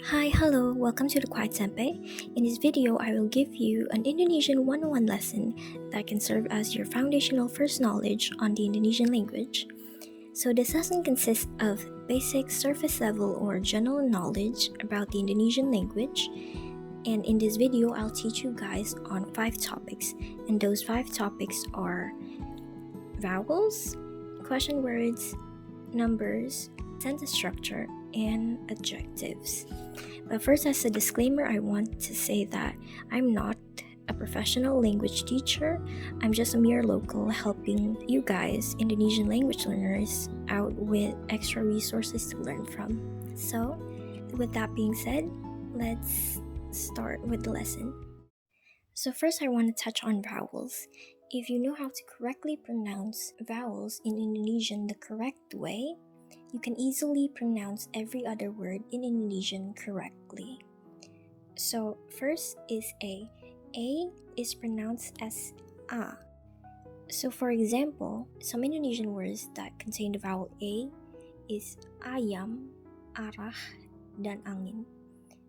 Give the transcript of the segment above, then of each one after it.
Hi, hello, welcome to the Quiet Tempe. In this video, I will give you an Indonesian 101 lesson that can serve as your foundational first knowledge on the Indonesian language. So this lesson consists of basic surface level or general knowledge about the Indonesian language. And in this video, I'll teach you guys on 5 topics. And those 5 topics are vowels, question words, numbers, sentence structure, and adjectives. But first, as a disclaimer, I want to say that I'm not a professional language teacher. I'm just a mere local helping you guys, Indonesian language learners, out with extra resources to learn from. So, with that being said, let's start with the lesson. So first, I want to touch on vowels. If you know how to correctly pronounce vowels in Indonesian the correct way, you can easily pronounce every other word in Indonesian correctly. So first is A. A is pronounced as A. So for example, some Indonesian words that contain the vowel A is ayam, arah, dan angin.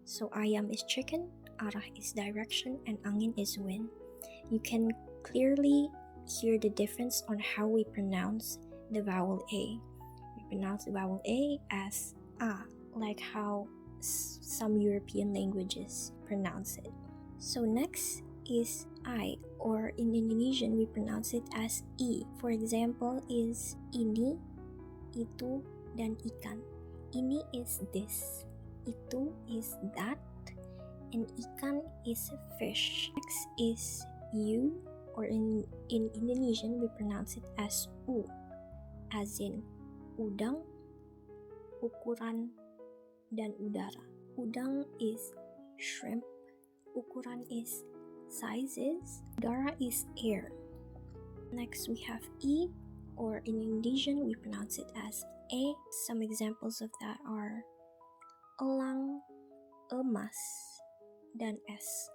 So ayam is chicken, arah is direction, and angin is wind. You can clearly hear the difference on how we pronounce the vowel A. We pronounce the vowel A as A, like how some European languages pronounce it. So next is I, or in Indonesian we pronounce it as I. For example is ini, itu, dan ikan. Ini is this, itu is that, and ikan is fish. Next is you, or in Indonesian we pronounce it as u, as in udang, ukuran, dan udara. Udang is shrimp, ukuran is sizes, udara is air. Next we have I, or in Indonesian we pronounce it as E. Some examples of that are elang, emas, dan es.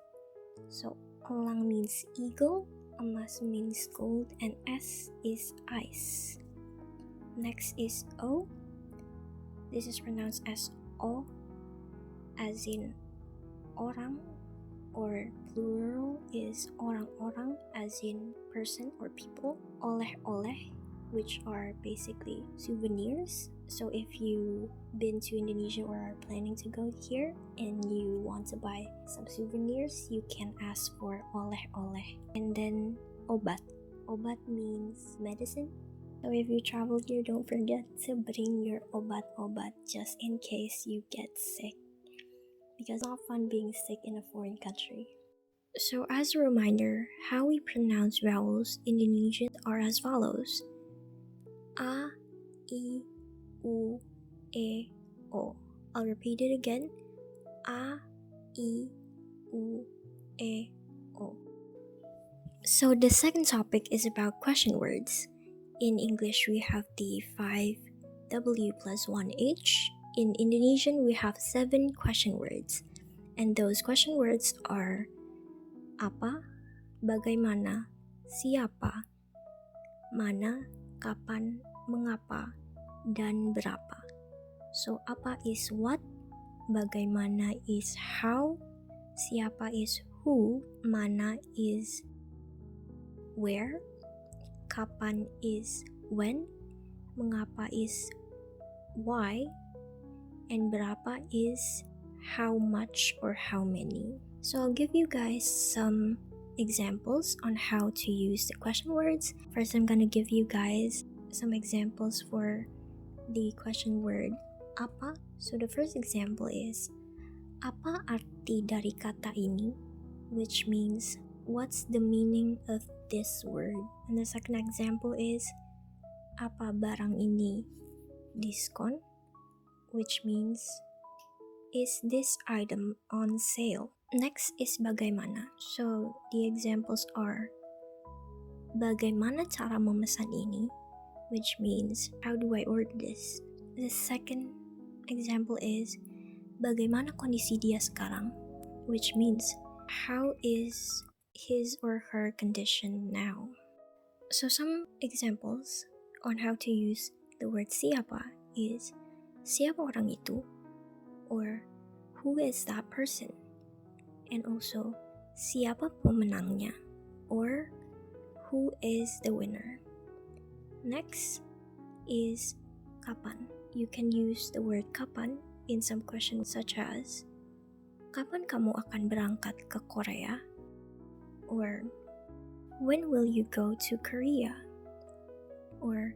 So elang means eagle, emas means gold, and es is ice. Next is O. This is pronounced as O, as in orang, or plural is orang-orang, as in person or people. Oleh-oleh, which are basically souvenirs. So if you've been to Indonesia or are planning to go here and you want to buy some souvenirs, you can ask for oleh-oleh. And then obat. Obat means medicine. So if you travel here, don't forget to bring your obat-obat just in case you get sick, because it's not fun being sick in a foreign country. So as a reminder, how we pronounce vowels in Indonesian are as follows: A, I, U, E, O. I'll repeat it again: A, I, U, E, O. So the second topic is about question words. In English, we have the 5W plus 1H. In Indonesian, we have 7 question words. And those question words are apa, bagaimana, siapa, mana, kapan, mengapa, dan berapa. So apa is what, bagaimana is how, siapa is who, mana is where, kapan is when, mengapa is why, and berapa is how much or how many. So I'll give you guys some examples on how to use the question words. First, I'm gonna give you guys some examples for the question word apa. So the first example is, apa arti dari kata ini? Which means, what's the meaning of this word? And the second example is, apa barang ini diskon? Which means, is this item on sale? Next is bagaimana. So the examples are, bagaimana cara memesan ini? Which means, how do I order this? The second example is, bagaimana kondisi dia sekarang? Which means, how is his or her condition now? So some examples on how to use the word siapa is, siapa orang itu? Or who is that person? And also, siapa pemenangnya? Or who is the winner? Next is kapan. You can use the word kapan in some questions such as, kapan kamu akan berangkat ke Korea? Or, when will you go to Korea? Or,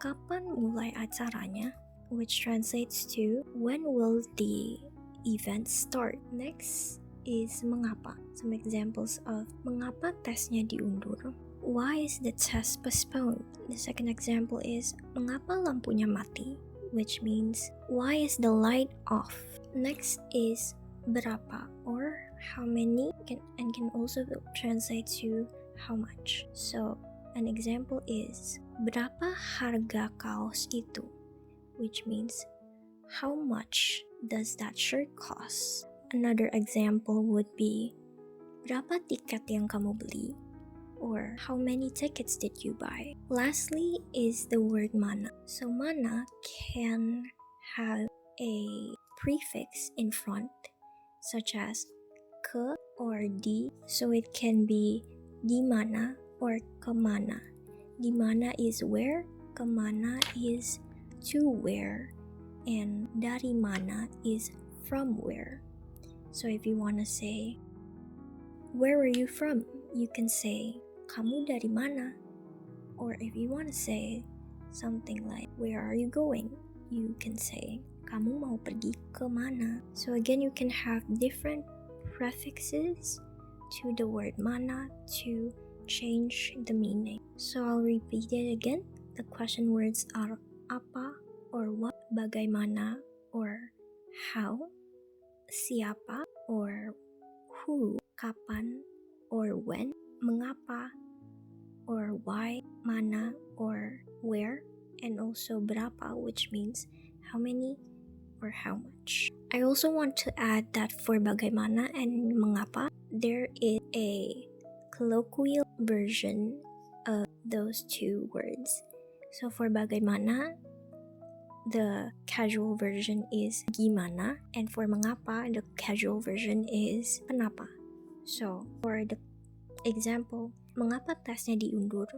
kapan mulai acaranya? Which translates to, when will the event start? Next is mengapa. Some examples of mengapa tesnya diundur? Why is the test postponed? The second example is mengapa lampunya mati? Which means, why is the light off? Next is berapa or how many, and can also translate to how much. So, an example is berapa harga kaos itu? Which means, how much does that shirt cost? Another example would be, berapa tiket yang kamu beli? Or, how many tickets did you buy? Lastly is the word mana. So, mana can have a prefix in front, such as ke or di. So, it can be di mana or kemana. Di mana is where, kemana is to where, and dari mana is from where. So if you want to say, where are you from? You can say, kamu dari mana? Or if you want to say something like, where are you going? You can say, kamu mau pergi ke mana? So again, you can have different prefixes to the word mana to change the meaning. So I'll repeat it again. The question words are apa or what, bagaimana or how, siapa or who, kapan or when, mengapa or why, mana or where, and also berapa, which means how many or how much. I also want to add that for bagaimana and mengapa, there is a colloquial version of those two words. So for bagaimana, the casual version is gimana, and for mengapa, the casual version is kenapa. So for the example, mengapa tesnya diundur?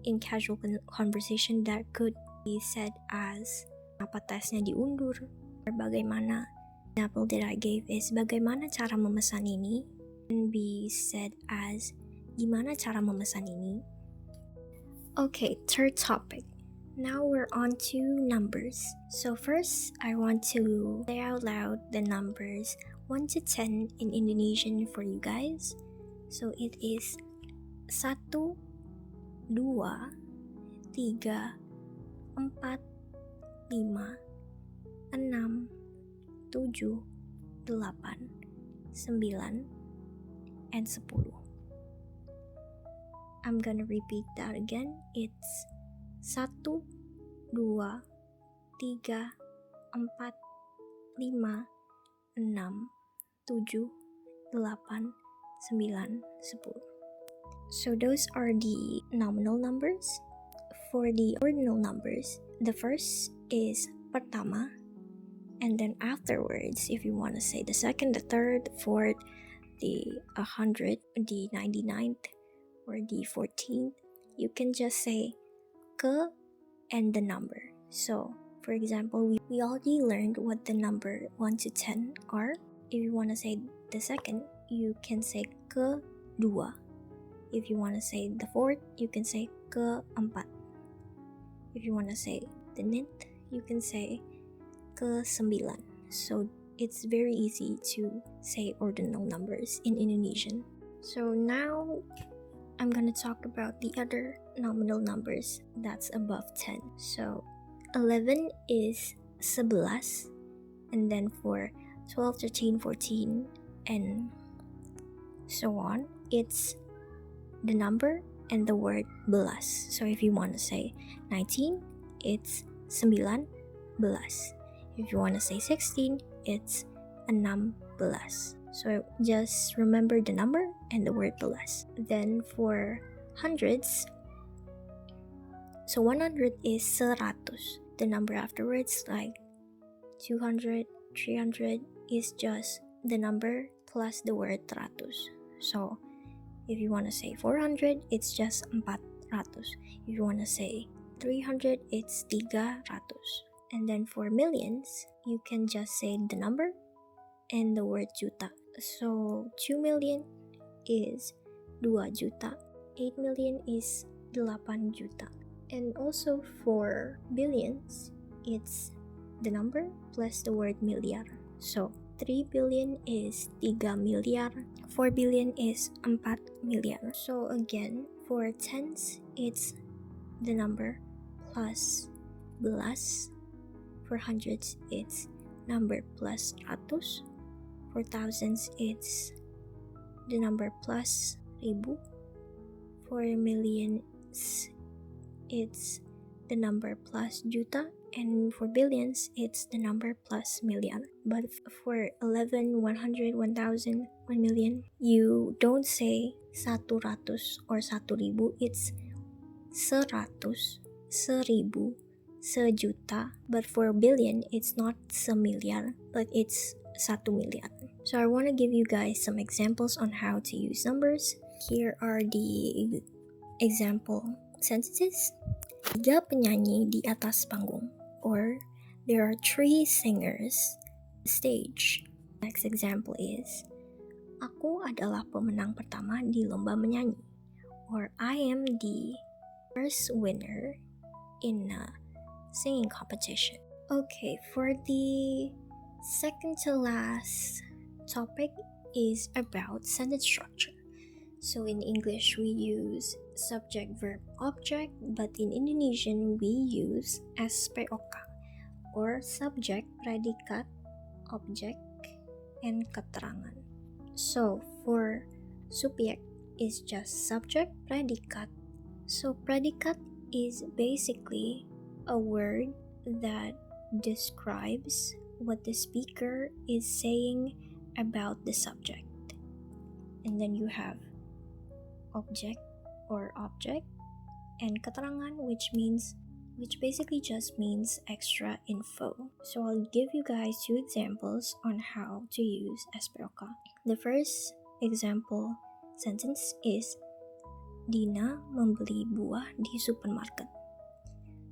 In casual conversation, that could be said as, mengapa tesnya diundur? Or bagaimana. Example that I gave is, bagaimana cara memesan ini? Can be said as, gimana cara memesan ini? Okay, third topic. Now we're on to numbers. So first, I want to say out loud the numbers 1 to 10 in Indonesian for you guys. So it is 1, 2, 3, 4, 5, 6, 7, 8, 9, and 10. I'm gonna repeat that again. It's 1, 2, 3, 4, 5, 6, 7, 8, 9, 10. So those are the nominal numbers. For the ordinal numbers, the first is pertama, and then afterwards, if you want to say the second, the third, the fourth, the 100, the 99th, or the 14th, you can just say ke and the number. So, for example, we already learned what the number 1 to 10 are. If you want to say the second, you can say ke dua. If you want to say the fourth, you can say ke empat. If you want to say the ninth, you can say ke sembilan. So it's very easy to say ordinal numbers in Indonesian. So now I'm gonna talk about the other nominal numbers that's above 10. So 11 is 11, and then for 12, 13, 14, and so on, it's the number and the word belas. So if you want to say 19, it's 19 belas. If you want to say 16, it's 16. So just remember the number and the word belas. Then for hundreds, so 100 is 100. The number afterwards, like 200, 300 is just the number plus the word ratus. So if you want to say 400, it's just 400. If you want to say 300, it's 300. And then for millions, you can just say the number and the word juta. So 2 million is 2 juta. 8 million is 8 juta. And also for billions, it's the number plus the word miliar. So 3 billion is 3 miliar. 4 billion is 4 miliar. So again, for tens, it's the number plus belas. For hundreds, it's number plus ratus. For thousands, it's the number plus ribu. For millions, it's the number plus juta. And for billions, it's the number plus million. But for 11, 100, 1000, 1 million, you don't say 100 or 1000. It's 100, 1000, 1 juta. But for billion, it's not 1 miliar, but it's 1 miliar. So I want to give you guys some examples on how to use numbers. Here are the example sentences. 3 penyanyi di atas panggung, or there are 3 singers stage. Next example is, aku adalah pemenang pertama di lomba menyanyi, or I am the first winner in a singing competition. Okay, for the second to last topic is about sentence structure. So in English, we use subject, verb, object, but in Indonesian, we use SPOK, or subject, predikat, object, and keterangan. So for subject is just subject, predikat. So predikat is basically a word that describes what the speaker is saying about the subject. And then you have object or object, and keterangan, which basically just means extra info. So I'll give you guys 2 examples on how to use SPOK. The first example sentence is, Dina membeli buah di supermarket.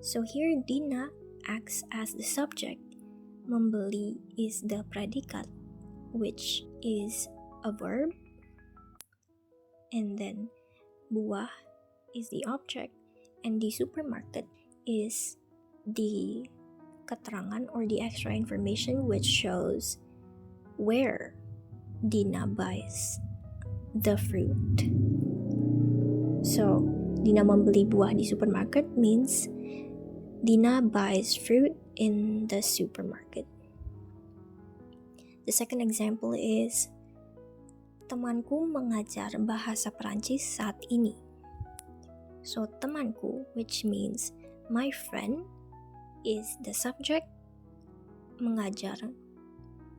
So here Dina acts as the subject, membeli is the predikat, which is a verb, and then buah is the object, and di supermarket is the keterangan or the extra information which shows where Dina buys the fruit. So Dina membeli buah di supermarket means Dina buys fruit in the supermarket. The second example is, temanku mengajar bahasa Perancis saat ini. So temanku, which means my friend, is the subject. Mengajar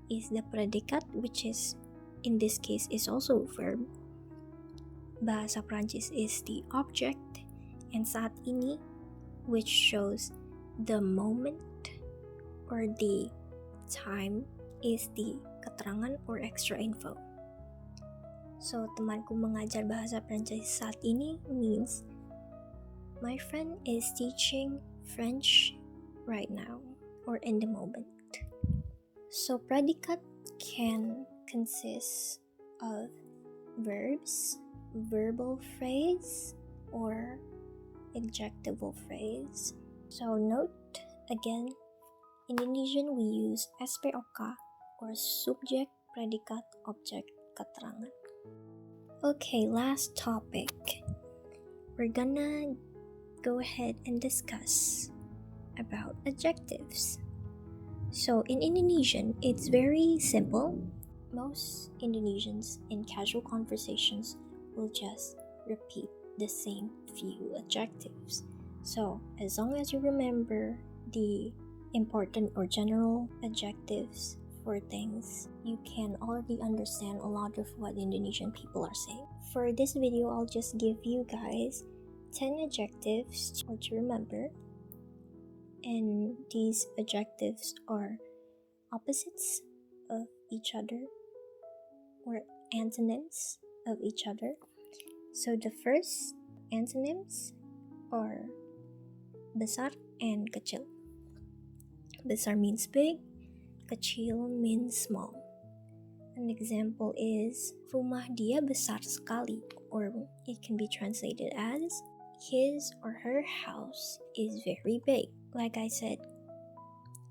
is the predikat, which is in this case is also a verb. Bahasa Perancis is the object, and saat ini, which shows the moment or the time, is the keterangan or extra info. So temanku mengajar bahasa Perancis saat ini means my friend is teaching French right now or in the moment. So predikat can consist of verbs, verbal phrase, or adjectival phrase. So note again, in Indonesian we use SPOK or subject, predikat, object, keterangan. Okay, last topic. We're gonna go ahead and discuss about adjectives. So in Indonesian, it's very simple. Most Indonesians in casual conversations will just repeat the same few adjectives. So as long as you remember the important or general adjectives for things, you can already understand a lot of what Indonesian people are saying. For this video, I'll just give you guys 10 adjectives to remember, and these adjectives are opposites of each other or antonyms of each other. So the first antonyms are besar and kecil. Besar means big, kecil means small. An example is rumah dia besar sekali, or it can be translated as his or her house is very big. Like I said,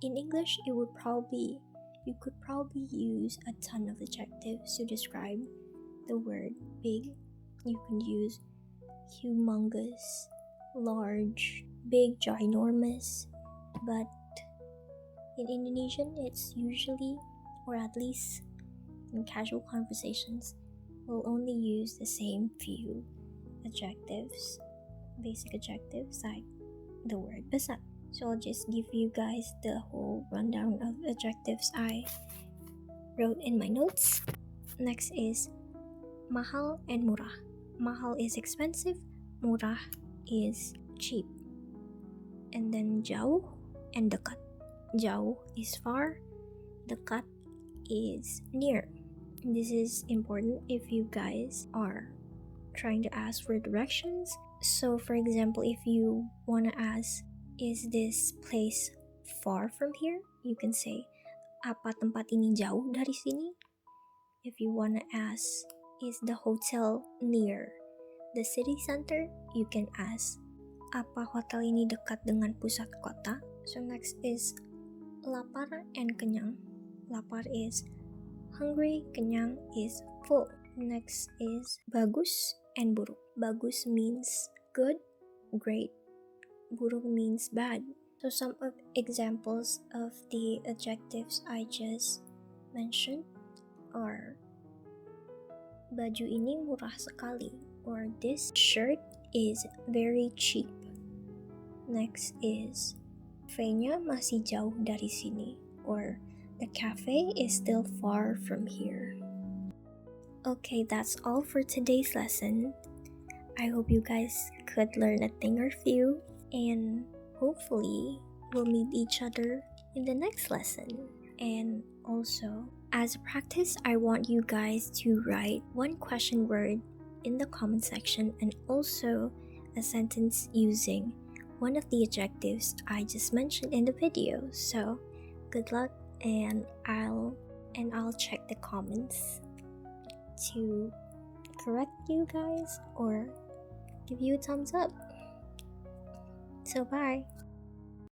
in English you could probably use a ton of adjectives to describe the word big. You can use humongous, large, big, ginormous, but in Indonesian it's usually, or at least in casual conversations, we'll only use the same few adjectives, basic adjectives like the word besar. So I'll just give you guys the whole rundown of adjectives I wrote in my notes. Next is mahal and murah. Mahal is expensive, murah is cheap. And then jauh and dekat. Jauh is far, dekat is near. This is important if you guys are trying to ask for directions. So for example, if you want to ask, is this place far from here? You can say, apa tempat ini jauh dari sini? If you want to ask, is the hotel near the city center? You can ask, apa hotel ini dekat dengan pusat kota? So next is lapar and kenyang. Lapar is hungry, kenyang is full. Next is bagus and buruk. Bagus means good, great. Buruk means bad. So some of examples of the adjectives I just mentioned are baju ini murah sekali, or this shirt is very cheap. Next is cafe-nya masih jauh dari sini, or the cafe is still far from here. Okay, that's all for today's lesson. I hope you guys could learn a thing or few, and hopefully we'll meet each other in the next lesson. And also, as a practice, I want you guys to write one question word in the comment section and also a sentence using one of the adjectives I just mentioned in the video. So good luck, and I'll check the comments to correct you guys or give you a thumbs up. So bye.